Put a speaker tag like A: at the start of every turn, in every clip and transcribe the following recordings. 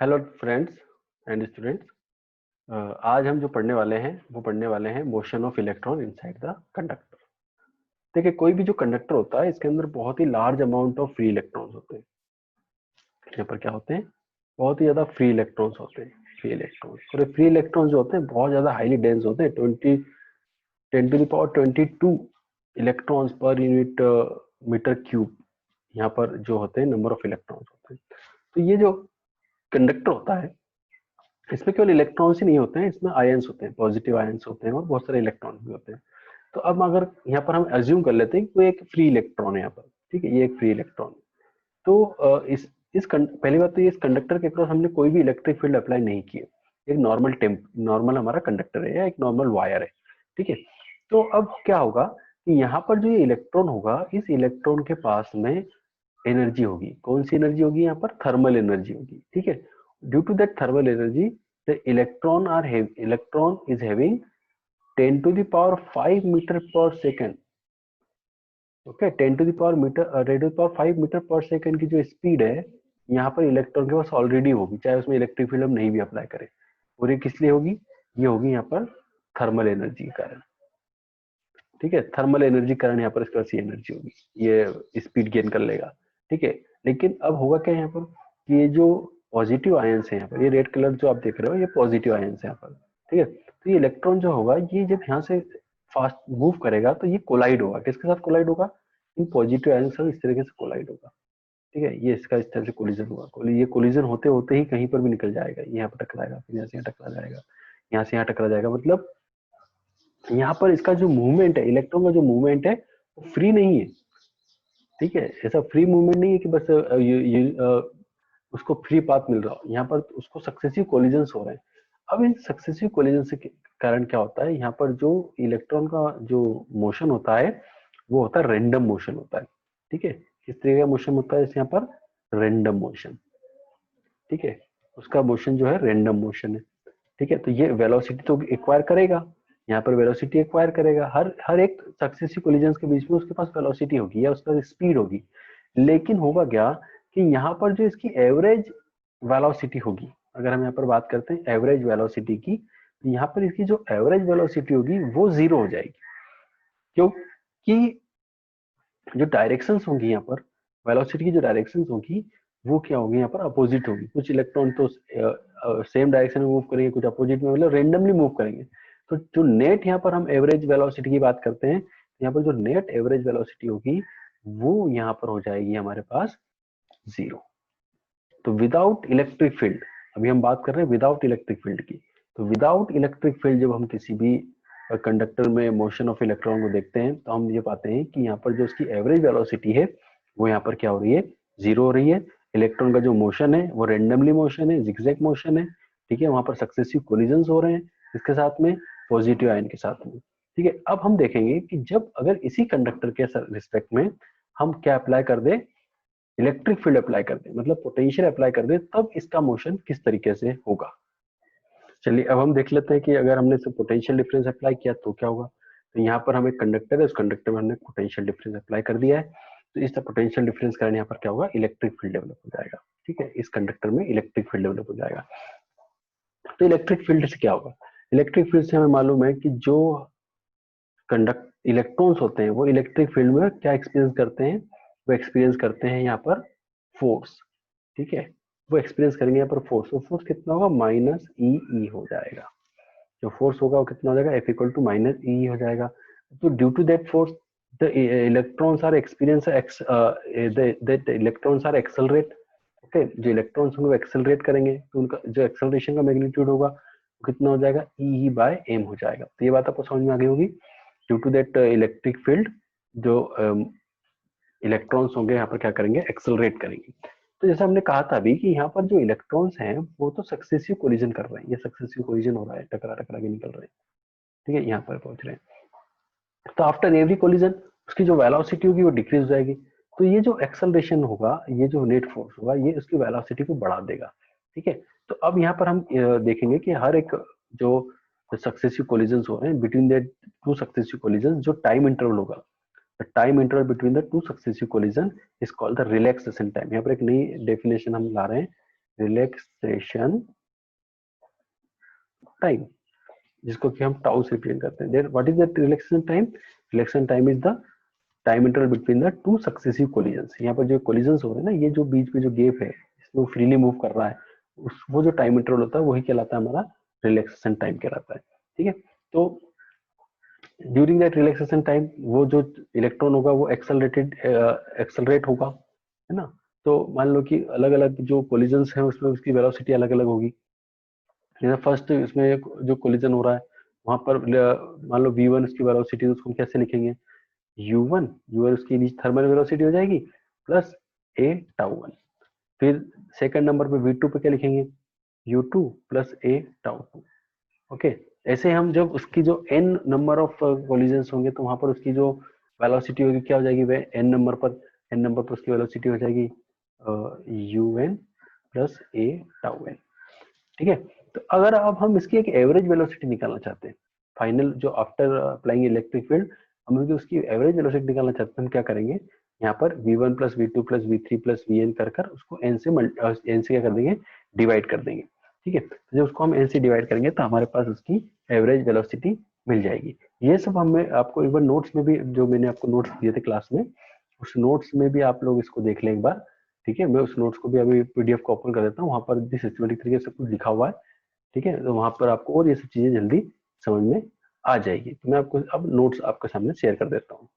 A: Hello friends and students. आज हम जो पढ़ने वाले हैं वो पढ़ने वाले हैं motion of electron inside the conductor. देखिए, कोई भी जो कंडक्टर होता है इसके अंदर बहुत ही large amount of free electrons होते हैं। यहाँ पर क्या होते हैं? बहुत ही ज्यादा फ्री इलेक्ट्रॉन्स होते हैं। फ्री इलेक्ट्रॉन्स और फ्री इलेक्ट्रॉन्स जो होते हैं बहुत ज्यादा हाईली डेंस होते हैं। 10 to the power 22 इलेक्ट्रॉन्स पर यूनिट मीटर क्यूब यहाँ पर जो होते हैं नंबर ऑफ इलेक्ट्रॉन्स होते हैं। तो ये जो कंडक्टर होता है इसमें केवल इलेक्ट्रॉन्स ही नहीं होते हैं, इसमें आयंस होते हैं, पॉजिटिव आयंस होते हैं और बहुत सारे इलेक्ट्रॉन भी होते हैं। तो अब अगर यहाँ पर हम अज्यूम कर लेते हैं कि वो एक फ्री इलेक्ट्रॉन है यहाँ पर, ठीक है, ये एक फ्री इलेक्ट्रॉन है। तो पहली बात तो ये इस कंडक्टर के क्रॉस हमने कोई भी इलेक्ट्रिक फील्ड अप्लाई नहीं किए। एक नॉर्मल हमारा कंडक्टर है या एक नॉर्मल वायर है, ठीक है। तो अब क्या होगा कि यहाँ पर जो ये इलेक्ट्रॉन होगा, इस इलेक्ट्रॉन के पास में एनर्जी होगी। कौन सी एनर्जी होगी? यहाँ पर थर्मल एनर्जी होगी, ठीक है। Due to that thermal energy the electron is having 10 to the power 5 metre per second. Okay, 10 to the power 5 metre per second की जो स्पीड है यहाँ पर इलेक्ट्रॉन के पास ऑलरेडी होगी, चाहे उसमें इलेक्ट्रिक फील्ड हम नहीं भी अप्लाई करें। और ये किस लिए होगी? ये होगी यहाँ पर थर्मल एनर्जी के कारण, ठीक है। थर्मल एनर्जी कारण यहाँ पर इसके पास ये एनर्जी होगी, ये स्पीड गेन कर लेगा, ठीक है। लेकिन अब होगा क्या यहाँ पर कि ये जो पॉजिटिव आयंस है यहाँ पर, ये रेड कलर जो आप देख रहे हो ये पॉजिटिव आयंस है यहाँ पर, ठीक है। तो ये इलेक्ट्रॉन जो होगा ये जब यहाँ से फास्ट मूव करेगा तो ये कोलाइड होगा। किसके साथ कोलाइड होगा? इन पॉजिटिव आयंस से इस तरीके से कोलाइड होगा, ठीक है। ये इसका इस तरह से कोलिजन होगा। ये कोलिजन होते होते ही कहीं पर भी निकल जाएगा, यहाँ पर टकराएगा, फिर यहाँ से यहाँ टकरा जाएगा, यहाँ से यहाँ टकरा जाएगा। मतलब यहाँ पर इसका जो मूवमेंट है, इलेक्ट्रॉन का जो मूवमेंट है वो फ्री नहीं है, ठीक है। ऐसा फ्री मूवमेंट नहीं है कि बस उसको फ्री पाथ मिल रहा हो। यहाँ पर उसको सक्सेसिव कोलिजन्स हो रहे हैं। अब इन सक्सेसिव कोलिजन के कारण क्या होता है, यहाँ पर जो इलेक्ट्रॉन का जो मोशन होता है वो होता है रेंडम मोशन होता है, ठीक है। किस तरीके का मोशन होता है यहाँ पर? रेंडम मोशन, ठीक है। उसका मोशन जो है रेंडम मोशन है, ठीक है। तो ये वेलोसिटी तो एक्वायर करेगा, यहाँ पर वेलोसिटी एक्वायर करेगा। हर हर एक सक्सेसिव कोलिजन्स के बीच में उसके पास वेलोसिटी होगी या उसका स्पीड होगी। लेकिन होगा क्या कि यहाँ पर जो इसकी एवरेज वेलोसिटी होगी, अगर हम यहाँ पर बात करते हैं एवरेज वेलोसिटी की, तो यहाँ पर इसकी जो एवरेज वेलोसिटी होगी वो जीरो हो जाएगी, क्योंकि जो डायरेक्शंस होंगी यहाँ पर, वेलोसिटी की जो डायरेक्शंस होगी वो क्या होगी? यहाँ पर अपोजिट होगी। कुछ इलेक्ट्रॉन तो सेम डायरेक्शन में मूव करेंगे, कुछ अपोजिट में, मतलब रेंडमली मूव करेंगे। तो जो नेट यहाँ पर हम एवरेज वेलोसिटी की बात करते हैं, यहाँ पर जो नेट एवरेज वेलोसिटी होगी वो यहाँ पर हो जाएगी हमारे पास जीरो। तो विदाउट इलेक्ट्रिक फील्ड, अभी हम बात कर रहे हैं विदाउट इलेक्ट्रिक फील्ड की। तो विदाउट इलेक्ट्रिक फील्ड जब हम किसी भी कंडक्टर में मोशन ऑफ इलेक्ट्रॉन को देखते हैं तो हम ये पाते हैं कि यहाँ पर जो उसकी एवरेज वेलोसिटी है वो यहाँ पर क्या हो रही है? जीरो हो रही है। इलेक्ट्रॉन का जो मोशन है वो रेंडमली मोशन है, जिगजैग मोशन है, ठीक है। वहां पर सक्सेसिव कोलिजन्स हो रहे हैं इसके साथ में, पॉजिटिव आयन के साथ में, ठीक है। अब हम देखेंगे कि जब अगर इसी कंडक्टर के रिस्पेक्ट में हम क्या अप्लाई कर दें? इलेक्ट्रिक फील्ड अप्लाई कर दे, मतलब पोटेंशियल अप्लाई कर दे, तब इसका मोशन किस तरीके से होगा। चलिए अब हम देख लेते हैं कि अगर हमने इसे पोटेंशियल डिफरेंस अप्लाई किया तो क्या होगा। तो यहाँ पर हम एक कंडक्टर है, उस कंडक्टर में हमने पोटेंशियल डिफरेंस अप्लाई कर दिया है। तो इस पोटेंशियल डिफरेंस कारण यहाँ पर क्या होगा? इलेक्ट्रिक फील्ड डेवलप हो जाएगा, ठीक है। इस कंडक्टर में इलेक्ट्रिक फील्ड डेवलप हो जाएगा। तो इलेक्ट्रिक फील्ड से क्या होगा? इलेक्ट्रिक फील्ड से हमें मालूम है कि जो कंडक्ट इलेक्ट्रॉन्स होते हैं वो इलेक्ट्रिक फील्ड में क्या एक्सपीरियंस करते हैं? वो एक्सपीरियंस करते हैं यहाँ पर फोर्स, ठीक है। वो एक्सपीरियंस करेंगे यहाँ पर फोर्स। तो फोर्स कितना होगा? माइनस ई हो जाएगा। जो फोर्स होगा वो कितना हो जाएगा? F equal to minus E हो जाएगा। तो due to that force the electrons are experience that electrons are accelerate. Okay, जो इलेक्ट्रॉन्स होंगे वो एक्सेलरेट करेंगे तो उनका जो एक्सेलरेशन का मैग्नीट्यूड होगा वो कितना हो जाएगा? ई बाय एम हो जाएगा। तो ये बात आपको समझ में आ गई होगी। Due to that electric field जो इलेक्ट्रॉन्स होंगे यहाँ पर क्या करेंगे? एक्सेलरेट करेंगे। तो जैसे हमने कहा था अभी कि यहाँ पर जो इलेक्ट्रॉन्स हैं वो तो सक्सेसिव कोलिजन कर रहे हैं, ये सक्सेसिव कोलिजन हो रहा है, टकरा टकरा के निकल रहे हैं, ठीक है, यहाँ पर पहुंच रहे हैं। तो आफ्टर एवरी कोलिजन उसकी जो वेलोसिटी होगी वो डिक्रीज हो जाएगी। तो ये जो एक्सेलरेशन होगा, ये जो नेट फोर्स होगा, ये उसकी वेलोसिटी को बढ़ा देगा, ठीक है। तो अब यहाँ पर हम देखेंगे कि हर एक जो सक्सेसिव कोलिजन हो रहे हैं between the two successive collision, जो टाइम इंटरवल होगा, the time interval between the two successive collision is called the relaxation time। यहाँ पर एक नई डेफिनेशन हम ला रहे हैं, रिलैक्सेशन टाइम, जिसको कि हम टाउ से रिप्रेजेंट करते हैं। What is the relaxation time? Relaxation time is the time interval between the two successive collisions. यहाँ पर जो कोलिजन्स हो रहे हैं ना, ये जो बीच में जो गैप है इसमें फ्रीली मूव कर रहा है, उस वो जो टाइम इंटरवल होता है वही कहलाता है हमारा रिलैक्सेशन टाइम कहलाता है। ठीक है, तो ड्यूरिंग दैट रिलैक्सेशन टाइम वो जो इलेक्ट्रॉन होगा वो एक्सेलरेट होगा, है ना। तो मान लो कि अलग अलग जो कोलिजन्स हैं उसमें उसकी वेलोसिटी अलग अलग होगी। जैसे फर्स्ट इसमें जो कोलिजन हो रहा है वहां पर मान लो v1 उसकी वेलोसिटी, उसको हम कैसे लिखेंगे? u1 उसकी थर्मल वेलोसिटी हो जाएगी प्लस a टाउ1। फिर सेकंड नंबर पे v2 पे क्या लिखेंगे? u2 plus a टाउ2। ओके, ऐसे हम जब उसकी जो n नंबर ऑफ कोलिजन्स होंगे तो वहां पर उसकी जो वेलोसिटी होगी क्या हो जाएगी? वह n नंबर पर उसकी वेलोसिटी हो जाएगी un plus a tau n। ठीक है, तो अगर अब हम इसकी एक एवरेज वेलोसिटी निकालना चाहते हैं, फाइनल जो आफ्टर अप्लाइंग इलेक्ट्रिक फील्ड हम उसकी एवरेज वेलोसिटी निकालना चाहते हैं, हम क्या करेंगे? यहाँ पर v1 plus v2 plus v3 plus vn कर उसको n से क्या कर देंगे? डिवाइड कर देंगे। ठीक है, तो जब उसको हम n से डिवाइड करेंगे तो हमारे पास उसकी एवरेज वेलोसिटी मिल जाएगी। ये सब हमें आपको एक बार नोट्स में भी, जो मैंने आपको नोट्स दिए थे क्लास में, उस नोट्स में भी आप लोग इसको देख लें एक बार। ठीक है, मैं उस नोट्स को भी अभी पीडीएफ को ओपन कर देता हूँ, वहां पर भी सिस्टमेटिक तरीके से कुछ लिखा हुआ है। ठीक है, तो वहां पर आपको और ये सब चीजें जल्दी समझ में आ जाएगी। तो मैं आपको अब नोट्स आपके सामने शेयर कर देता हूँ।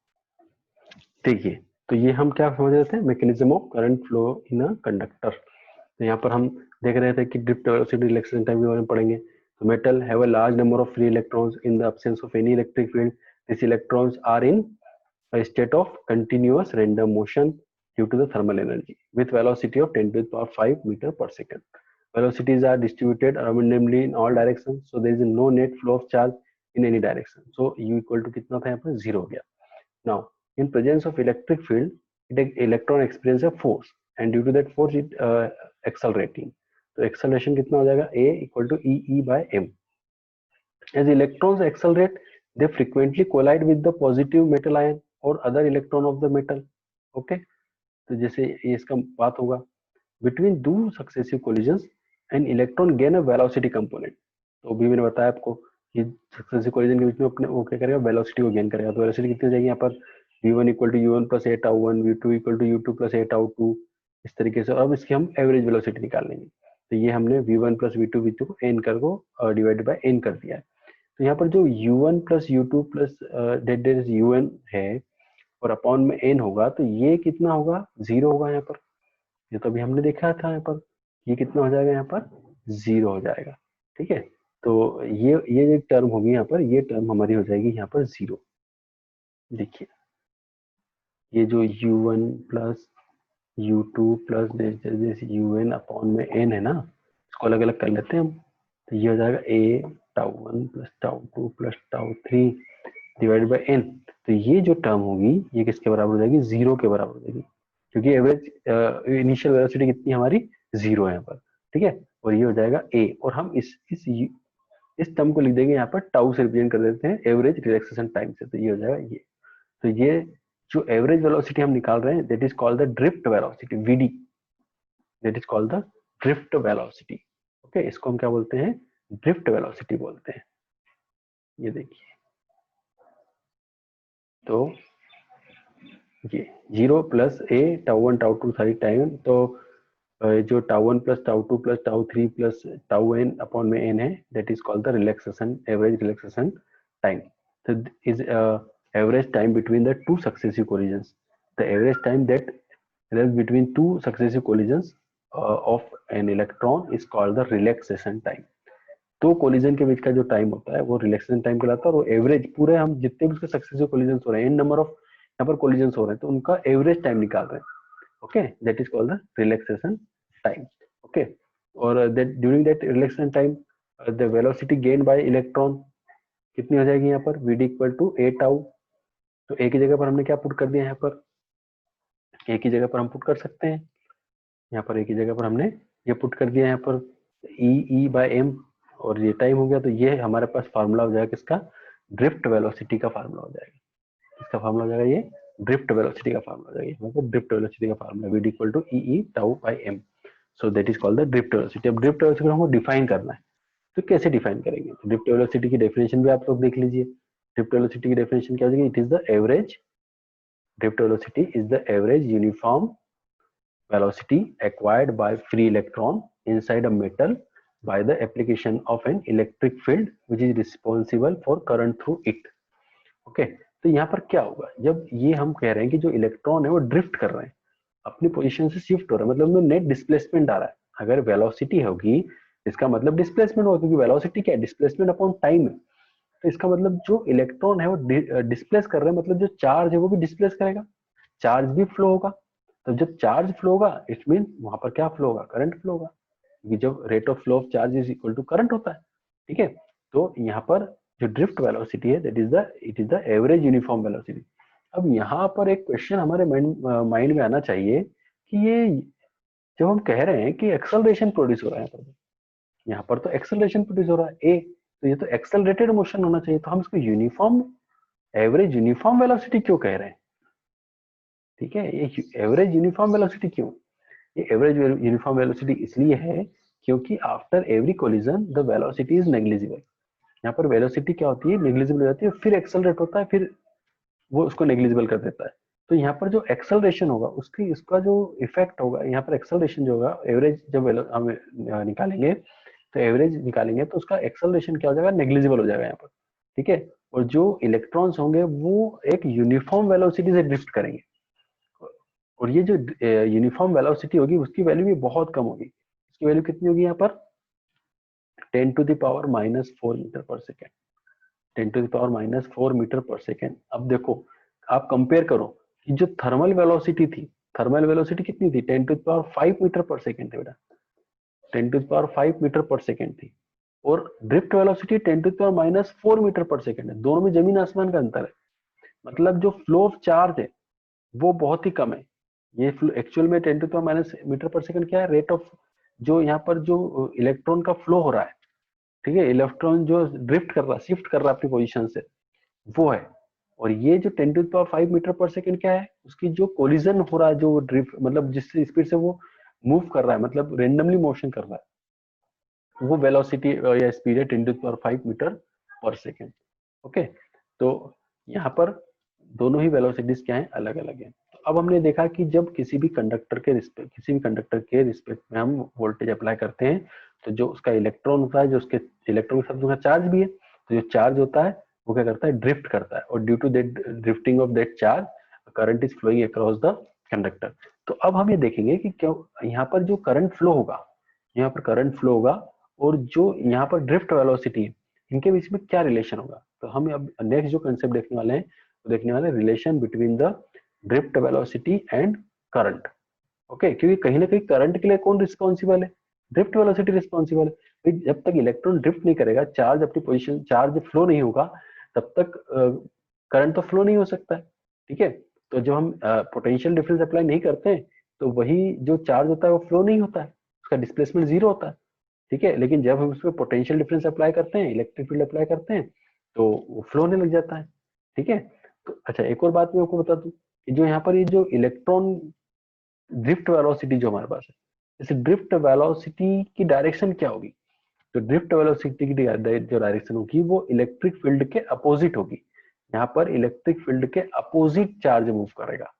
A: देखिए, तो ये हम क्या समझ रहे थे? Mechanism of current flow in a conductor. तो यहाँ पर हम देख रहे थे कि ड्रिफ्ट वेलोसिटी, रिलैक्सेशन टाइम के बारे में पढ़ेंगे। तो metal have a large number of free electrons in the absence of any electric field. This electrons are in a state of continuous random motion due to the thermal energy with velocity of 10 to the power 5 meter per second. Velocities are distributed randomly in all directions, so there is no net flow of charge in any direction. So u equal to कितना था यहाँ पर? 0 हो गया। Now, in presence of electric field, electron experience a force, and due to that force it accelerating. तो acceleration कितना हो जाएगा? A equal to E by m. As electrons accelerate, they frequently collide with the positive metal ion or other electron of the metal. Okay, तो जैसे ये इसका बात होगा, between two successive collisions an electron gain a velocity component। तो अभी मैंने बताया आपको कि successive collision के बीच में अपने वो क्या करेगा? वेलोसिटी को गेन करेगा। तो वेलोसिटी कितनी हो जाएगी यहाँ पर? v1 equal to u1 plus a tau 1, v2 equal to u2 plus a tau 2। इस तरीके से अब इसकी हम एवरेज वेलोसिटी निकाल लेंगे। तो ये हमने v1 प्लस v2 को n कर को डिवाइड बाय n कर दिया है। तो यहाँ पर जो u1 प्लस u2 प्लस डेट डेट un है और अपॉन में n होगा, तो ये कितना होगा? 0 होगा यहाँ पर। ये तो अभी हमने देखा था यहाँ पर, ये कितना हो जाएगा? यहाँ पर 0 हो जाएगा। ठीक है, तो ये जो टर्म होगी यहाँ पर, ये टर्म हमारी हो जाएगी यहाँ पर 0। देखिए, ये जो u1 plus u2 plus un upon में n है ना, इसको अलग अलग कर लेते हैं हम। तो ये हो जाएगा a tau 1 plus tau 2 plus tau 3 divide by n। तो ये जो टर्म होगी ये किसके बराबर हो जाएगी? 0 के बराबर हो जाएगी, क्योंकि एवरेज इनिशियल वेलोसिटी कितनी हमारी? 0 है यहाँ पर। ठीक है, और ये हो जाएगा a, और हम इस टर्म को लिख देंगे यहाँ पर टाउ से रिप्रेजेंट कर देते हैं एवरेज रिलैक्सेशन टाइम से। तो ये हो जाएगा ये। तो ये जो एवरेज वेलोसिटी हम निकाल रहे हैं, that is called the drift velocity, vd, that is called the drift velocity. Okay, इसको हम क्या बोलते हैं? ड्रिफ्ट वेलोसिटी बोलते हैं। ये देखिए, तो ये 0 प्लस a टाउ 1 टाउ 2 सारी टाइम, तो जो tau 1 plus tau 2 plus tau 3 plus tau n upon में n है, that is called the relaxation, average relaxation time. तो is average time between the two successive collisions, the average time that elapsed between two successive collisions of an electron is called the relaxation time। दो collision के बीच का जो time होता है वो relaxation time कहलाता है, और एवरेज पूरे हम जितने भी उसके सक्सेसिव कोलिजन हो रहे हैं, n नंबर ऑफ यहाँ पर कोलिजन हो रहे हैं, तो उनका एवरेज टाइम निकाल रहे हैं। Okay, that is called the relaxation time. Okay, और that during that relaxation time the velocity gain by electron कितनी हो जाएगी यहाँ पर? vd equal to a tau. तो a की जगह पर हमने क्या पुट कर दिया? यहाँ पर a की जगह पर हम पुट कर सकते हैं, यहाँ पर a की जगह पर हमने ये पुट कर दिया यहाँ पर e बाय m, और ये टाइम हो गया। तो ये हमारे पास फार्मूला हो जाएगा किसका? ड्रिफ्ट वेलोसिटी का फार्मूला हो जाएगा। इसका फार्मूला हो जाएगा ये ड्रिफ्ट वेलोसिटी का फार्मूला हो जाएगा। मतलब ड्रिफ्ट वेलोसिटी का formula vd equal to E tau by m। So that is called the drift velocity. अब ड्रिफ्ट वेलोसिटी को हमको डिफाइन करना है, तो कैसे डिफाइन करेंगे? तो ड्रिफ्ट वेलोसिटी की डेफिनेशन भी आप लोग देख लीजिए। ड्रिफ्ट वेलोसिटी की डेफिनेशन क्या हो जाएगी? It is the average, drift velocity is the average uniform velocity acquired by free electron inside a metal by the application of an electric field which is responsible for current through it। Okay, तो यहाँ पर क्या होगा, जब ये हम कह रहे हैं कि जो इलेक्ट्रॉन है वो ड्रिफ्ट कर रहे हैं, अपनी पोजीशन से शिफ्ट हो रहा है, मतलब उनमें नेट डिस्प्लेसमेंट आ रहा है। अगर वेलोसिटी होगी इसका मतलब डिस्प्लेसमेंट होगा, क्योंकि वेलोसिटी क्या है? डिस्प्लेसमेंट अपॉन टाइम है। तो इसका मतलब जो इलेक्ट्रॉन है वो डिस्प्लेस कर रहे हैं, मतलब जो चार्ज है वो भी डिस्प्लेस करेगा, चार्ज भी फ्लो होगा। तो जब चार्ज फ्लो होगा इट मीन वहां पर क्या फ्लो होगा? करंट फ्लो होगा, क्योंकि जब rate of flow of charge is equal to current होता है। ठीक है, तो यहाँ पर जो ड्रिफ्ट वेलोसिटी है that is the it is the average uniform velocity. अब यहाँ पर एक क्वेश्चन हमारे माइंड में आना चाहिए कि ये जब हम कह रहे हैं कि एक्सेलरेशन प्रोड्यूस हो रहा है, यहाँ पर तो एक्सेलरेशन प्रोड्यूस हो रहा है ए, तो ये तो एक्सेलरेटेड मोशन होना चाहिए, तो हम इसको यूनिफॉर्म एवरेज यूनिफॉर्म वेलोसिटी क्यों कह रहे हैं? ठीक है, ये एवरेज यूनिफॉर्म वेलोसिटी क्यों? ये एवरेज यूनिफॉर्म वेलोसिटी इसलिए है क्योंकि after every collision the velocity is negligible. यहाँ पर वेलोसिटी क्या होती है? नेग्लिजिबल हो जाती है, फिर एक्सेलरेट होता है, फिर वो उसको नेग्लिजिबल कर देता है। तो यहाँ पर जो एक्सेलरेशन होगा उसकी इसका जो इफेक्ट होगा, यहाँ पर एक्सेलरेशन जो होगा एवरेज जब हम निकालेंगे, तो एवरेज निकालेंगे तो उसका एक्सेलरेशन क्या हो जाएगा? नेग्लिजिबल हो जाएगा यहाँ पर। ठीक है, और जो इलेक्ट्रॉन्स होंगे वो एक यूनिफॉर्म वेलोसिटी से ड्रिफ्ट करेंगे, और ये जो यूनिफॉर्म वेलोसिटी होगी उसकी वैल्यू भी बहुत कम होगी। इसकी वैल्यू कितनी होगी यहाँ पर? 10⁻⁻⁴ metre per second, 10⁻⁻⁴ metre per second. अब देखो, आप कंपेयर करो कि जो थर्मल वेलोसिटी थी, थर्मल वेलोसिटी कितनी थी? 10⁵ मीटर पर सेकेंड थी बेटा, 10⁵ मीटर पर सेकेंड थी, और drift velocity 10⁻⁻⁴ metre per second है। दोनों में जमीन आसमान का अंतर है, मतलब जो फ्लो ऑफ चार्ज है वो बहुत ही कम है। ये एक्चुअल में 10⁻⁻ मीटर पर सेकंड क्या है? रेट ऑफ जो यहाँ पर जो इलेक्ट्रॉन का फ्लो हो रहा है, ठीक है, इलेक्ट्रॉन जो ड्रिफ्ट कर रहा है, शिफ्ट कर रहा है अपनी पोजीशन से, वो है। और ये जो 10⁵ मीटर पर सेकंड क्या है? उसकी जो कोलिजन हो रहा है, जो ड्रिफ्ट मतलब जिस स्पीड से वो मूव कर रहा है, मतलब रेंडमली मोशन कर रहा है, वो वेलोसिटी या स्पीड है 10⁵ मीटर पर सेकंड। ओके, तो यहाँ पर दोनों ही वेलोसिटीज क्या है? अलग अलग है। तो अब हमने देखा कि जब किसी भी कंडक्टर के रिस्पेक्ट में हम वोल्टेज अप्लाई करते हैं, तो जो उसका इलेक्ट्रॉन होता है, जो उसके इलेक्ट्रॉन के साथ उसका चार्ज भी है, तो जो चार्ज होता है वो क्या करता है? ड्रिफ्ट करता है, और due to that drifting of that charge current is flowing across the conductor. तो अब हम ये देखेंगे कि क्यों यहाँ पर जो करंट फ्लो होगा, यहाँ पर करंट फ्लो होगा और जो यहाँ पर ड्रिफ्ट वेलोसिटी है, इनके बीच में क्या रिलेशन होगा। तो हम अब नेक्स्ट जो कंसेप्ट देखने वाले हैं वो देखने वाले relation between the drift velocity and current. Okay, क्योंकि कहीं ना कहीं करंट के लिए कौन रिस्पॉन्सिबल है? ड्रिफ्ट वेलोसिटी रिस्पॉन्सिबल है। भाई जब तक इलेक्ट्रॉन ड्रिफ्ट नहीं करेगा, चार्ज अपनी पोजीशन, चार्ज फ्लो नहीं होगा, तब तक करंट तो फ्लो नहीं हो सकता है। ठीक है, तो जब हम पोटेंशियल डिफरेंस अप्लाई नहीं करते हैं, तो वही जो चार्ज होता है वो फ्लो नहीं होता है, उसका डिस्प्लेसमेंट जीरो होता है। ठीक है, लेकिन जब हम उसमें पोटेंशियल डिफरेंस अप्लाई करते हैं, इलेक्ट्रिक फील्ड अप्लाई करते हैं, तो वो फ्लो होने लग जाता है। ठीक है, तो अच्छा एक और बात मैं आपको बता दूं कि जो यहाँ पर ये जो इलेक्ट्रॉन ड्रिफ्ट वेलोसिटी जो हमारे पास है, इस ड्रिफ्ट वेलोसिटी की डायरेक्शन क्या होगी? तो ड्रिफ्ट वेलोसिटी की जो डायरेक्शन होगी वो इलेक्ट्रिक फील्ड के अपोजिट होगी। यहाँ पर इलेक्ट्रिक फील्ड के अपोजिट चार्ज मूव करेगा।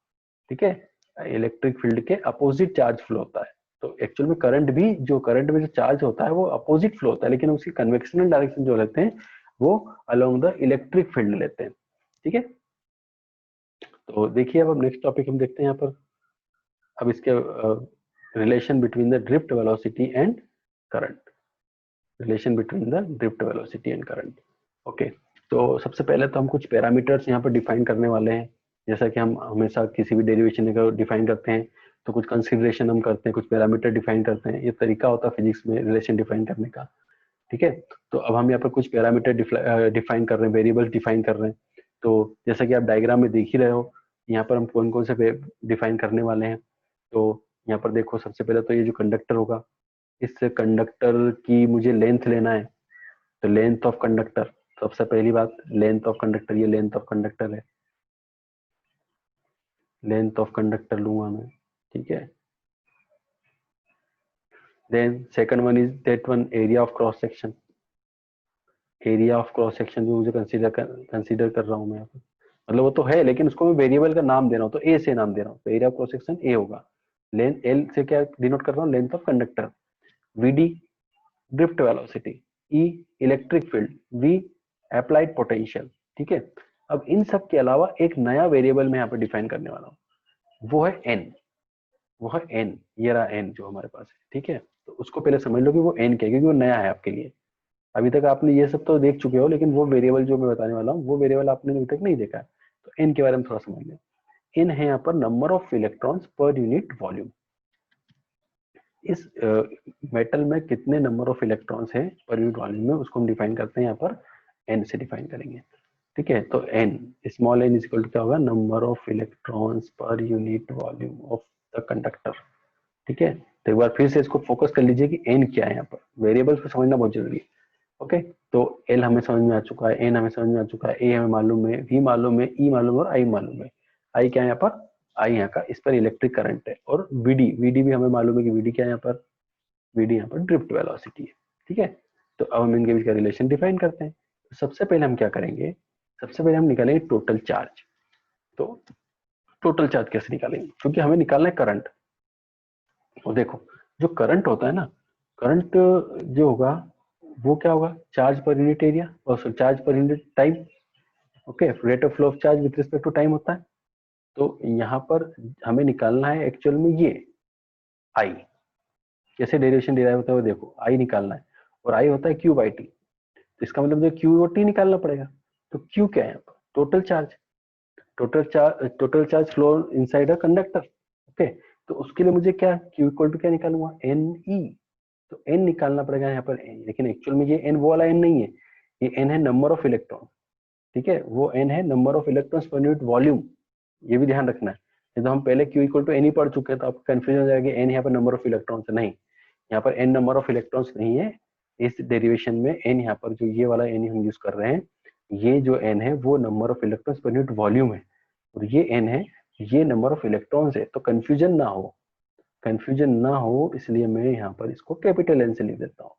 A: ठीक है, इलेक्ट्रिक फील्ड के अपोजिट चार्ज फ्लो होता है। तो एक्चुअल में करंट में जो चार्ज होता है वो अपोजिट फ्लो होता है, लेकिन उसकी कन्वेक्शनल डायरेक्शन जो लेते हैं वो अलोंग द इलेक्ट्रिक फील्ड लेते हैं। ठीक है, तो देखिए अब नेक्स्ट टॉपिक हम देखते हैं यहाँ पर। अब इसके relation between the drift velocity and current, relation between the drift velocity and current. Okay, तो सबसे पहले तो हम कुछ पैरामीटर्स यहाँ पर डिफाइन करने वाले हैं। जैसा कि हम हमेशा किसी भी डेरिवेशन को डिफाइन करते हैं तो कुछ कंसिडरेशन हम करते हैं, कुछ पैरामीटर डिफाइन करते हैं, ये तरीका होता है फिजिक्स में रिलेशन डिफाइन करने का। ठीक है, तो अब हम यहाँ पर कुछ पैरामीटर डिफाइन कर रहे हैं, वेरिएबल्स डिफाइन कर रहे हैं। तो जैसा कि आप डायग्राम में देख ही रहे हो, यहाँ पर हम कौन कौन से डिफाइन करने वाले हैं। तो यहाँ पर देखो, सबसे पहले तो ये जो कंडक्टर होगा, इस कंडक्टर की मुझे लेंथ लेना है, तो लेंथ ऑफ कंडक्टर, सबसे पहली बात लेंथ ऑफ कंडक्टर, ये लेंथ ऑफ कंडक्टर है, लेंथ ऑफ कंडक्टर लूंगा मैं। ठीक है, then second one is that one area of cross section, area of cross section भी मुझे कंसीडर कर रहा हूँ मैं यहाँ पर, मतलब वो तो है लेकिन उसको मैं वेरिएबल का नाम दे रहा हूँ, तो ए से नाम दे रहा हूँ, तो area of cross section A होगा। लेंथ एल से क्या डिनोट कर रहा हूँ, length of conductor. VD drift velocity, E electric field, V applied potential. ठीक है, अब इन सब के अलावा एक नया वेरिएबल मैं यहाँ पे डिफाइन करने वाला हूँ, वो है एन, वो है एन, ये रहा एन जो हमारे पास है। ठीक है, तो उसको पहले समझ लो कि वो एन क्या है, क्योंकि वो नया है आपके लिए। अभी तक आपने ये सब तो देख चुके हो, लेकिन वो वेरिएबल जो मैं बताने वाला हूँ वो वेरिएबल आपने अभी तक नहीं देखा है, तो एन के बारे में थोड़ा समझ लें। एन है यहाँ पर नंबर ऑफ इलेक्ट्रॉन्स पर यूनिट वॉल्यूम। इस मेटल में कितने नंबर ऑफ इलेक्ट्रॉन्स हैं पर यूनिट वॉल्यूम में, उसको हम डिफाइन करते हैं यहाँ पर एन से डिफाइन करेंगे। ठीक है, तो N, small N is equal to क्या होगा, नंबर ऑफ इलेक्ट्रॉन्स पर unit volume of the conductor. ठीक है, तो एक बार फिर से इसको फोकस कर लीजिए कि एन क्या है, यहाँ पर वेरिएबल्स को समझना बहुत जरूरी है। ओके, तो एल हमें समझ में आ चुका है, एन हमें समझ में आ चुका है, ए हमें मालूम है, वी मालूम है, ई मालूम है और आई मालूम है। आई क्या है यहाँ पर, आई यहाँ का, इस पर इलेक्ट्रिक करंट है। और वीडी, वीडी भी हमें मालूम है कि वीडी क्या है यहाँ पर, वीडी यहाँ पर ड्रिफ्ट वेलोसिटी है। ठीक है, तो अब हम इनके बीच का रिलेशन डिफाइन करते हैं। तो सबसे पहले हम क्या करेंगे, सबसे पहले हम निकालेंगे टोटल चार्ज। तो टोटल चार्ज कैसे निकालेंगे, क्योंकि हमें निकालना है करंट। और देखो, जो करंट होता है ना, करंट जो होगा वो क्या होगा, चार्ज पर यूनिट एरिया और चार्ज पर unit time. Okay, rate of flow of charge with respect to time होता है। तो यहाँ पर हमें निकालना है एक्चुअल में ये आई, कैसे डेरिवेशन डिराइव होता है वो देखो, आई निकालना है, और आई होता है क्यू बाई टी। तो इसका मतलब मुझे क्यू और टी निकालना पड़ेगा। तो क्यू क्या है यहाँ पर, total charge, total charge flow inside a conductor. Okay, तो उसके लिए मुझे क्या, क्यू इक्वल टू क्या निकालूंगा, एन ई। तो एन निकालना पड़ेगा यहाँ पर एन, लेकिन एक्चुअल में ये एन वो वाला एन नहीं है, ये एन है नंबर ऑफ इलेक्ट्रॉन। ठीक है, वो एन है नंबर ऑफ इलेक्ट्रॉन्स पर यूनिट वॉल्यूम, ये भी ध्यान रखना है। नहीं तो हम पहले क्यू इक्वल टू एन ही पढ़ चुके हैं, तो आपको कंफ्यूजन हो जाएगा एन यहाँ पर नंबर ऑफ इलेक्ट्रॉन्स है, नहीं, यहाँ पर एन नंबर ऑफ इलेक्ट्रॉन्स नहीं है। इस डेरिवेशन में एन यहाँ पर जो ये वाला एन हम यूज कर रहे हैं, ये जो एन है वो नंबर ऑफ इलेक्ट्रॉन्स पर यूनिट वॉल्यूम है, और ये एन है, ये नंबर ऑफ इलेक्ट्रॉन्स है। तो कंफ्यूजन ना हो, कंफ्यूजन ना हो इसलिए मैं यहाँ पर इसको कैपिटल एन से लिख देता हूँ।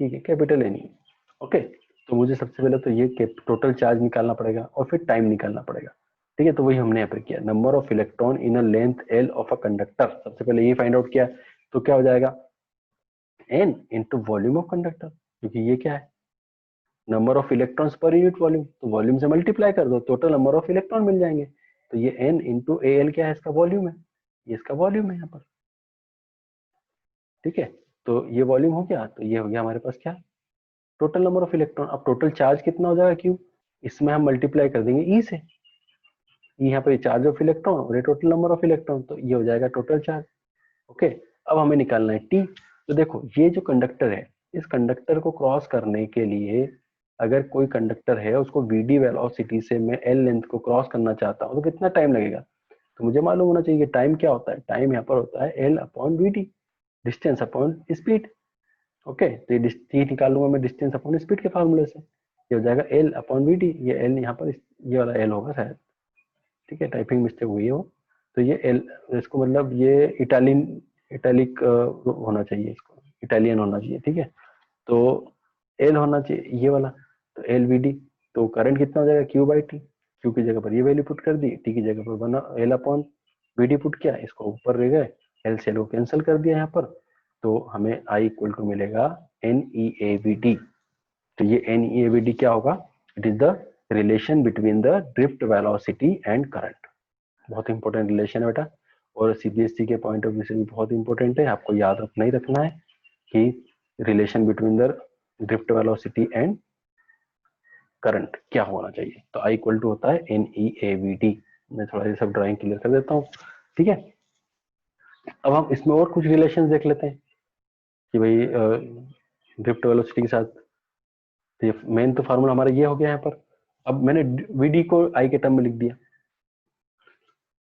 A: ठीक है, कैपिटल एन ही। ओके, तो मुझे सबसे पहले तो ये टोटल चार्ज निकालना पड़ेगा और फिर टाइम निकालना पड़ेगा। ठीक है, तो वही हमने यहाँ पर किया, number of electron in a length L of a conductor, सबसे पहले ये फाइंड आउट किया। तो क्या हो जाएगा, N into volume of conductor, क्योंकि ये क्या है, नंबर ऑफ इलेक्ट्रॉन्स पर यूनिट वॉल्यूम, तो वॉल्यूम से मल्टीप्लाई कर दो, टोटल नंबर ऑफ इलेक्ट्रॉन मिल जाएंगे। तो ये एन इंटू ए एल क्या है, इसका वॉल्यूम है, ये इसका वॉल्यूम है यहाँ पर। ठीक है, तो ये वॉल्यूम हो गया, तो ये हो गया हमारे पास क्या, टोटल नंबर ऑफ इलेक्ट्रॉन। अब टोटल चार्ज कितना हो जाएगा क्यू, इसमें हम मल्टीप्लाई कर देंगे ई से, ई यहाँ पर चार्ज ऑफ इलेक्ट्रॉन और ये टोटल नंबर ऑफ इलेक्ट्रॉन, तो ये हो जाएगा टोटल चार्ज। ओके, अब हमें निकालना है टी। तो देखो, ये जो कंडक्टर है, इस कंडक्टर को क्रॉस करने के लिए, अगर कोई कंडक्टर है उसको वीडी वेलोसिटी से मैं एल लेंथ को क्रॉस करना चाहता हूँ, तो कितना टाइम लगेगा, तो मुझे मालूम होना चाहिए टाइम क्या होता है। टाइम यहाँ पर होता है L upon V D, distance upon speed. Okay, तो ये टी निकाल लूंगा मैं डिस्टेंस अपॉन स्पीड के फार्मूले से, ये हो जाएगा एल अपॉन वी डी। ये एल यहाँ पर ये वाला एल होगा शायद, ठीक है, टाइपिंग मिस्टेक हुई है वो। तो ये एल, इसको मतलब ये इटालियन, इटैलिक होना चाहिए, इसको इटालियन होना चाहिए। ठीक है, तो एल होना चाहिए ये वाला, तो एल वी डी। तो करंट कितना हो जाएगा, क्यू बाई टी, क्यू की जगह पर ये वैल्यू पुट कर दी, टी की जगह पर बना L upon V D put किया, इसको ऊपर रह गए, एल से एल को कैंसिल कर दिया यहाँ पर, तो हमें आई इक्वल टू मिलेगा N E A V D. तो ये N E A V D क्या होगा, it is the relation between the drift velocity and current. बहुत इंपॉर्टेंट रिलेशन है बेटा, और सीबीएसई के पॉइंट ऑफ व्यू से भी बहुत इंपॉर्टेंट है, आपको याद रखना ही रखना है कि relation between the drift velocity and current क्या होना चाहिए। तो आई इक्वल टू होता है N E A V D. मैं थोड़ा ये सब ड्राइंग क्लियर कर देता हूँ। ठीक है, अब हम इसमें और कुछ रिलेशन देख लेते हैं कि भाई ड्रिफ्ट वेलोसिटी के साथ, तो ये मेन तो फार्मूला हमारा ये हो गया यहाँ पर। अब मैंने वीडी को आई के टर्म में लिख दिया,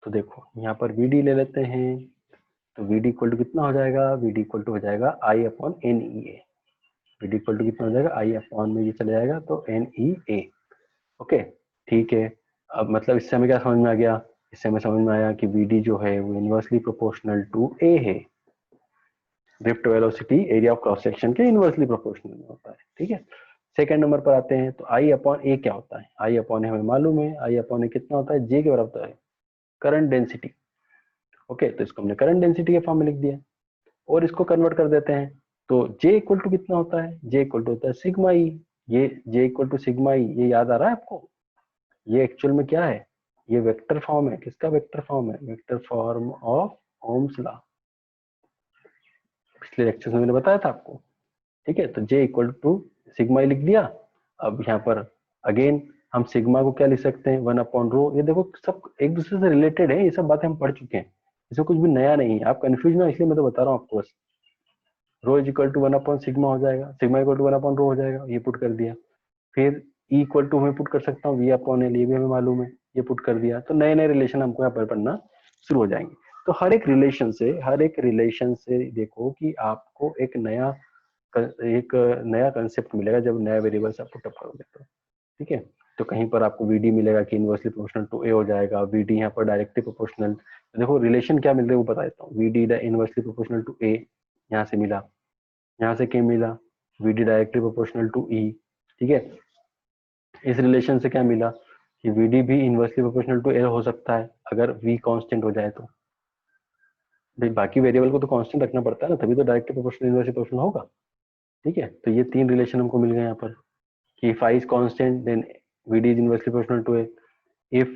A: तो देखो यहाँ पर वीडी ले लेते हैं, तो वीडी इक्वल टू कितना हो जाएगा, वीडी इक्वल टू हो जाएगा I upon N E A. VD equal to कितना हो जाएगा, आई अपॉन में ये चले जाएगा तो एन ई ए। ओके, ठीक है, अब मतलब इससे हमें क्या समझ में आ गया, इससे हमें समझ में आया कि वीडी जो है वो इनवर्सली प्रोपोर्शनल टू ए है। Drift velocity area of cross section के इनवर्सली प्रोपोर्शनल में होता है, ठीक है। सेकंड नंबर पर आते हैं, तो आई अपॉन ए क्या होता है? आई अपॉन ए हमें मालूम है, आई अपॉन ए कितना होता है? जे के बराबर होता है करंट डेंसिटी। ओके, तो इसको हमने करंट डेंसिटी के फॉर्म में लिख दिया और इसको कन्वर्ट कर देते हैं, तो जे इक्वल टू कितना होता है? जे इक्वल टू होता है सिग्मा ई। ये जे इक्वल टू सिग्मा ई, ये याद आ रहा है आपको? ये एक्चुअल में क्या है? ये वेक्टर फॉर्म है। किसका वेक्टर फॉर्म है? Vector form of Ohm's law. पिछले लेक्चर में मैंने बताया था आपको, ठीक है। तो जे इक्वल टू सिग्मा लिख दिया। अब यहाँ पर अगेन हम सिग्मा को क्या लिख सकते हैं? 1/रो। ये देखो सब एक दूसरे से रिलेटेड है, ये सब बातें हम पढ़ चुके हैं, इसमें कुछ भी नया नहीं है। आप कंफ्यूज ना, इसलिए मैं तो बता रहा हूँ आपको बस। रो इज इक्वल टू 1/सिग्मा हो जाएगा, सिग्मा इक्वल टू 1/रो हो जाएगा, ये पुट कर दिया। फिर ई इक्वल टू मैं पुट कर सकता हूँ V/L, ये भी हमें मालूम है, ये पुट कर दिया। तो नए नए रिलेशन हमको यहाँ पर पढ़ना शुरू हो जाएंगे। तो हर एक रिलेशन से देखो कि आपको एक नया कंसेप्ट मिलेगा जब नया वेरिएबल्स आप पुटअप करोगे तो, ठीक है। तो कहीं पर आपको VD मिलेगा कि इनवर्सली प्रोपोर्शनल टू ए हो जाएगा, VD यहाँ पर डायरेक्टली प्रोपोर्शनल। देखो रिलेशन क्या मिल रहा है वो बता देता हूँ। VD इनवर्सली प्रोपोर्शनल टू ए, यहाँ से मिला, यहाँ से क्या मिला? VD डायरेक्टली प्रोपोर्शनल टू ई, ठीक है। इस रिलेशन से क्या मिला कि VD भी इनवर्सली प्रोपोर्शनल टू ए हो सकता है अगर V कांस्टेंट हो जाए तो। भाई बाकी वेरिएबल को तो कांस्टेंट रखना पड़ता है ना, तभी तो डायरेक्टली प्रोपोर्शनल इनवर्सली प्रोपोर्शनल होगा, ठीक है। तो ये तीन रिलेशन हमको मिल गए यहाँ पर कि if I is constant then VD is inversely proportional to A, if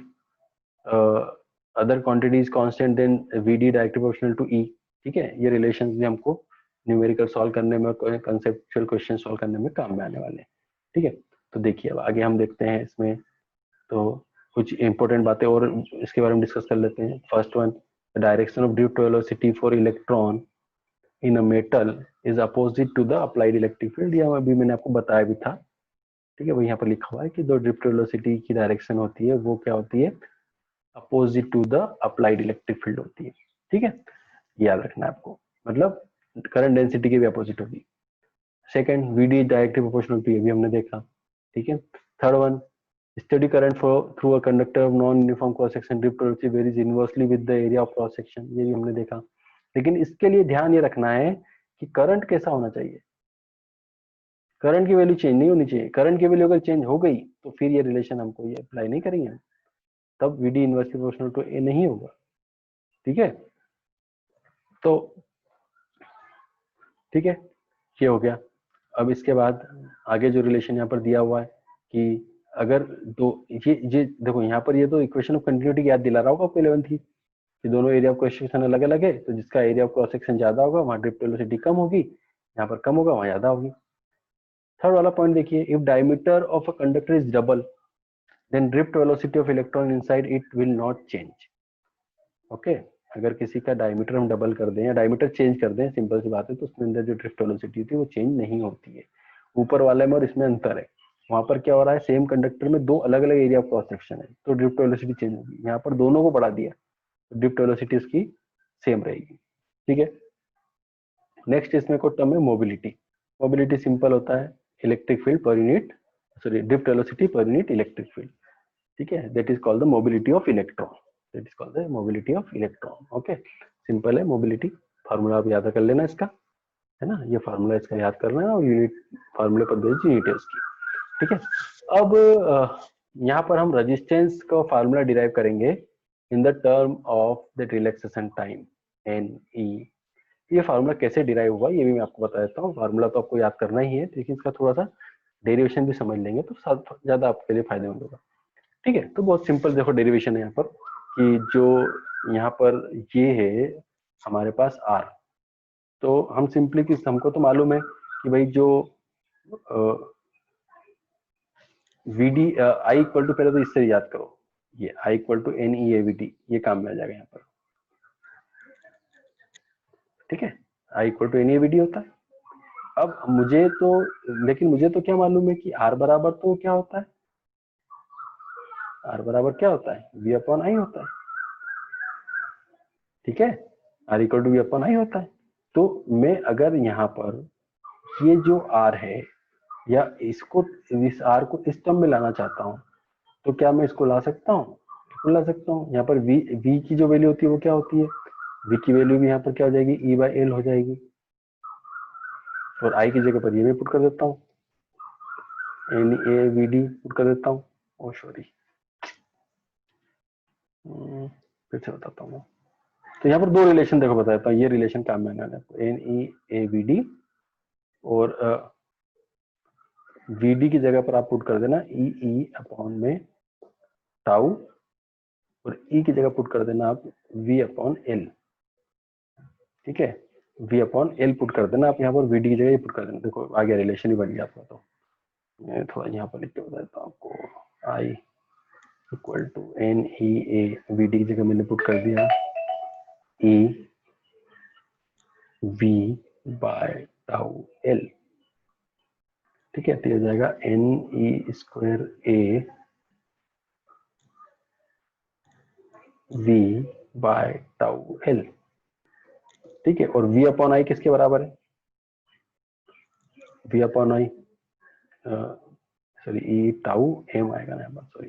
A: other quantity is constant then VD directly proportional to E, ठीक है। ये रिलेशन भी हमको न्यूमेरिकल सॉल्व करने में, कंसेप्चुअल क्वेश्चन सॉल्व करने में काम में आने वाले हैं, ठीक है। तो देखिए अब आगे हम देखते हैं इसमें, तो कुछ इंपॉर्टेंट बातें और इसके बारे में डिस्कस कर लेते हैं। First one, direction of drift velocity for electron in a metal is opposite to the applied electric field. ये अभी मैंने आपको बताया भी था, ठीक है। वही यहाँ पर लिखा हुआ है कि जो ड्रिफ्ट वेलोसिटी की डायरेक्शन होती है वो क्या होती है? Opposite to the applied electric field होती है, ठीक है। याद रखना है आपको, मतलब करंट डेंसिटी की भी अपोजिट होगी। Second, VD directly proportional to, ये भी हमने देखा, ठीक है। Third one, steady current flow through a conductor of non uniform cross section drift velocity varies inversely with the area of cross section, ये भी हमने देखा। लेकिन इसके लिए ध्यान ये रखना है कि करंट कैसा होना चाहिए? करंट की वैल्यू चेंज नहीं होनी चाहिए। करंट की वैल्यू अगर चेंज हो गई तो फिर ये रिलेशन हमको ये अप्लाई नहीं करेंगे, तब VD इनवर्सली प्रोपोर्शनल टू ए नहीं होगा, ठीक है। तो ठीक है, ये हो गया। अब इसके बाद आगे जो रिलेशन यहाँ पर दिया हुआ है कि अगर दो, ये देखो यहाँ पर, ये तो इक्वेशन ऑफ कंटिन्यूटी की याद दिला रहा होगा आपको 11th की, कि दोनों एरिया ऑफ क्रॉस सेक्शन अलग अलग है, तो जिसका एरिया ऑफ क्रॉस सेक्शन ज्यादा होगा वहां ड्रिफ्ट वेलोसिटी कम होगी, यहाँ पर कम होगा वहां ज्यादा होगी। थर्ड वाला पॉइंट देखिए, if diameter of a conductor is double then drift velocity of electron inside it will not change, okay. अगर किसी का डायमीटर हम डबल कर दें या डायमीटर चेंज कर दें, सिंपल सी बात है, तो उसमें अंदर जो ड्रिफ्ट वेलोसिटी होती है वो चेंज नहीं होती है। ऊपर वाले में और इसमें अंतर है, वहां पर क्या हो रहा है, सेम कंडक्टर में दो अलग अलग एरिया ऑफ क्रॉस सेक्शन है तो ड्रिफ्ट वेलोसिटी चेंज होगी। यहाँ पर दोनों को बढ़ा दिया तो ड्रिफ्ट वेलोसिटी इसकी सेम रहेगी, ठीक है। नेक्स्ट इसमें को टर्म है मोबिलिटी। मोबिलिटी सिंपल होता है electric field per unit, sorry drift velocity per unit electric field, ठीक है। That is called the mobility of electron, that is called the mobility of electron, okay. Simple है mobility, formula आप याद कर लेना इसका, है ना। ये फार्मूला इसका याद करना है और यूनिट फार्मूले पर बेस्ड यूनिट है उसकी, ठीक है। अब यहाँ पर हम रेजिस्टेंस का फार्मूला डिराइव करेंगे in the term of the relaxation time NE। ये फार्मूला कैसे डिराइव हुआ ये भी मैं आपको बता देता हूँ। फार्मूला तो आपको याद करना ही है, लेकिन इसका थोड़ा सा डेरिवेशन भी समझ लेंगे तो ज्यादा आपके लिए फायदेमंद होगा, ठीक है। तो बहुत सिंपल देखो डेरिवेशन है यहाँ पर कि जो यहाँ पर ये है हमारे पास R, तो हम सिंपली किस, हमको तो मालूम है कि भाई जो VD I इक्वल टू, पहले तो इससे याद करो, ये I इक्वल टू NEAVD, ये काम में आ जाएगा यहाँ पर, ठीक है। I इक्वल टू NEAVD होता है। अब मुझे तो, लेकिन मुझे तो क्या मालूम है कि R बराबर तो क्या होता है, R बराबर क्या होता है, V/I होता है, ठीक है। R इक्वल टू V/I होता है। तो मैं अगर यहाँ पर ये जो R है या इसको, इस R को इस टर्म में लाना चाहता हूँ, तो क्या मैं इसको ला सकता हूँ? बिल्कुल ला सकता हूँ। यहाँ पर V की जो वैल्यू होती है वो क्या होती है, V की वैल्यू भी यहाँ पर क्या हो जाएगी, E/L हो जाएगी, और आई की जगह पर ये मैं पुट कर देता हूँ, NaVd पुट कर देता हूँ। ओ सॉरी, फिर से बताता हूँ। तो यहाँ पर दो रिलेशन देखो बताता हूँ, ये रिलेशन काम में आना है। NeAVd और Vd की जगह पर आप पुट कर देना E अपॉन में टाउ, और E की जगह पुट कर देना आप V अपॉन L। ठीक है, V अपॉन L पुट कर देना आप यहाँ पर, Vd की जगह ये पुट कर देना। देखो आ गया, रिलेशन ही बन गया आपका। तो मैं थोड़ा यहाँ पर लिख के बताता हूँ आपको, I इक्वल टू NeAVd की जगह मैंने पुट कर दिया EV बाय टाउ L। ठीक है, तो ये हो जाएगा NE square A V by tau L। ठीक है, और V अपॉन आई किसके बराबर है? V upon I, sorry E tau M आएगा ना यहाँ पर, सॉरी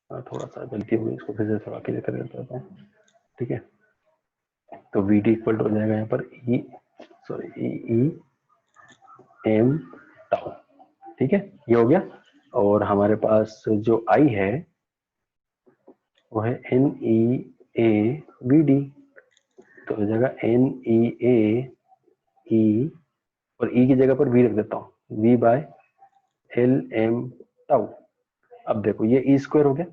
A: थोड़ा सा गलती हुई, इसको फिर से थोड़ा क्लियर कर देता हूँ। ठीक है, तो Vd इक्वल हो जाएगा यहाँ पर E M टाउ। ठीक है, ये हो गया। और हमारे पास जो I है वो है NeAVd, तो हो जाएगा NeA E, और E की जगह पर V रख देता हूँ, V by L M tau. अब देखो ये E स्क्वायर हो गया,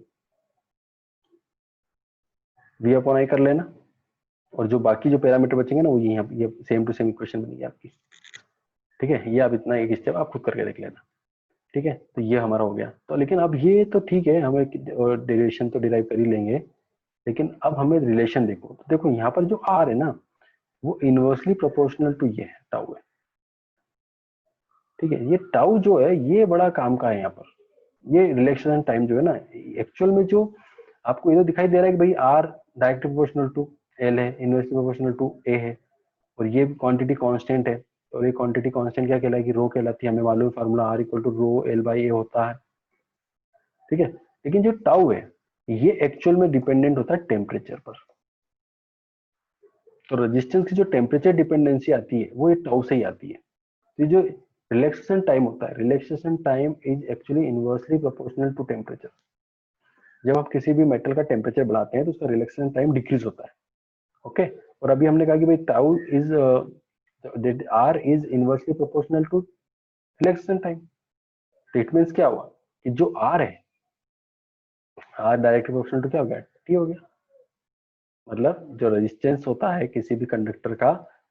A: V अपॉन आई कर लेना, और जो बाकी जो पैरामीटर बचेंगे ना वो यहाँ ये सेम टू सेम इक्वेशन बनेगी आपकी। ठीक है, ये आप इतना एक स्टेप आप खुद करके देख लेना। ठीक है, तो ये हमारा हो गया। तो लेकिन अब ये तो ठीक है, हमें डेरिवेशन तो डिराइव कर ही लेंगे, लेकिन अब हमें रिलेशन देखो। तो देखो यहाँ पर जो आर है ना वो इनवर्सली प्रोपोर्शनल टू ये है, टाउ है। ठीक है, ये टाउ जो है ये बड़ा काम का है यहाँ पर। ये रिलैक्सेशन टाइम जो है ना, एक्चुअल में जो आपको इधर दिखाई दे रहा है कि भाई R directly proportional to L है, इनवर्सली प्रोपोर्शनल टू ए है, और ये क्वांटिटी कांस्टेंट है। और ये क्वांटिटी कांस्टेंट क्या कहलाएगी? रो कहलाती है। हमें मालूम है formula R equal to rho L by A होता है। ठीक है, लेकिन जो टाउ है ये एक्चुअल में डिपेंडेंट होता है टेम्परेचर पर। तो रेजिस्टेंस की जो टेम्परेचर डिपेंडेंसी आती है वो ये टाउ से ही आती है। तो जो रिलैक्सेशन टाइम होता है, relaxation time is actually inversely proportional to temperature. जब आप किसी भी मेटल का टेम्परेचर बढ़ाते हैं तो उसका रिलैक्सेशन टाइम डिक्रीज होता है। ओके, और अभी हमने कहा कि भाई tau is R is inversely proportional to relaxation time. तो इट मीन्स क्या हुआ कि जो आर है, आर डायरेक्टली प्रोपोर्शनल टू क्या हो गया? टी हो गया। मतलब जो रेजिस्टेंस होता है किसी भी कंडक्टर का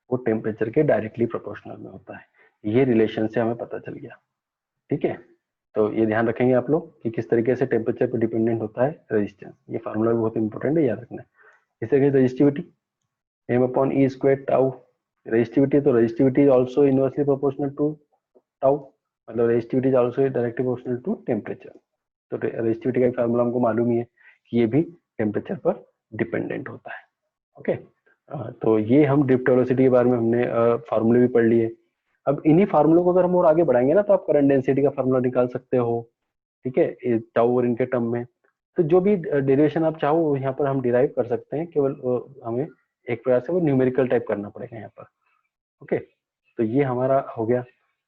A: वो टेम्परेचर के डायरेक्टली प्रोपोर्शनल में होता है। ये रिलेशन से हमें पता चल गया। ठीक है, तो ये ध्यान रखेंगे आप लोग कि किस तरीके से टेम्परेचर पर डिपेंडेंट होता है रेजिस्टेंस। ये फार्मूला भी बहुत इंपॉर्टेंट है, याद रखना है। इस तरीके से resistivity M upon E square tau, resistivity, तो resistivity is also inversely proportional to tau, मतलब resistivity is also directly proportional to temperature. तो रेजिस्टिविटी का फार्मूला हमको मालूम ही है कि ये भी टेम्परेचर पर डिपेंडेंट होता है। ओके, तो ये हम ड्रिफ्ट वेलोसिटी के बारे में हमने फार्मूले भी पढ़ लिए। अब इन्हीं फार्मूलों को अगर हम और आगे बढ़ाएंगे ना तो आप करंट डेंसिटी का फार्मूला निकाल सकते हो। ठीक है, टाउ और इनके टर्म में। तो जो भी डेरिवेशन आप चाहो यहाँ पर हम डिराइव कर सकते हैं, केवल हमें एक प्रकार से वो न्यूमेरिकल टाइप करना पड़ेगा यहाँ पर। ओके, तो ये हमारा हो गया।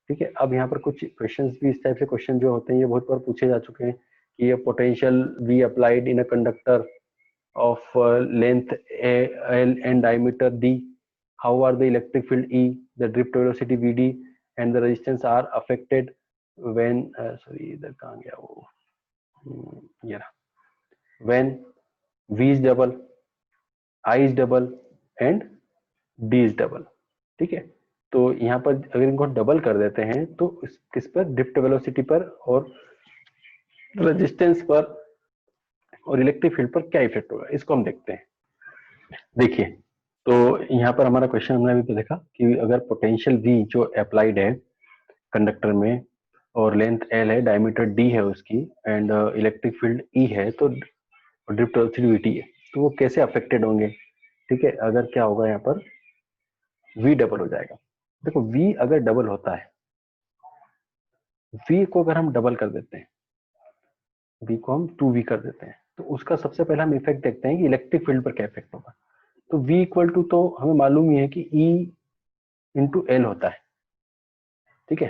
A: ठीक है, अब यहाँ पर कुछ क्वेश्चंस भी, इस टाइप से क्वेश्चन जो होते हैं ये बहुत बार पूछे जा चुके हैं कि ये potential V applied in a conductor of length L and diameter D. How are the electric field E, the drift velocity Vd, and the resistance are affected when sorry इधर कहाँ गया वो, yeah, when V is double, I is double and D is double. ठीक है, तो यहाँ पर अगर इनको डबल कर देते हैं तो किस पर? ड्रिफ्ट वेलोसिटी पर और रेजिस्टेंस पर और इलेक्ट्रिक फील्ड पर क्या इफेक्ट होगा, इसको हम देखते हैं। देखिए, तो यहाँ पर हमारा क्वेश्चन हमने अभी देखा कि अगर पोटेंशियल V जो अप्लाइड है कंडक्टर में और लेंथ L है, डायमीटर D है उसकी, एंड इलेक्ट्रिक फील्ड E है, तो ड्रिफ्ट वेलोसिटी VT है, तो वो कैसे अफेक्टेड होंगे? ठीक है, अगर क्या होगा यहाँ पर V डबल हो जाएगा। देखो V अगर डबल होता है, V को अगर हम डबल कर देते हैं, V को हम 2V कर देते हैं, तो उसका सबसे पहले हम इफेक्ट देखते हैं कि इलेक्ट्रिक फील्ड पर क्या इफेक्ट होगा। तो V इक्वल टू, तो हमें मालूम ही है कि E इंटू एल होता है। ठीक है,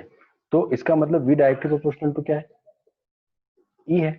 A: तो इसका मतलब V डायरेक्टली प्रोपोर्शनल टू क्या है, E है।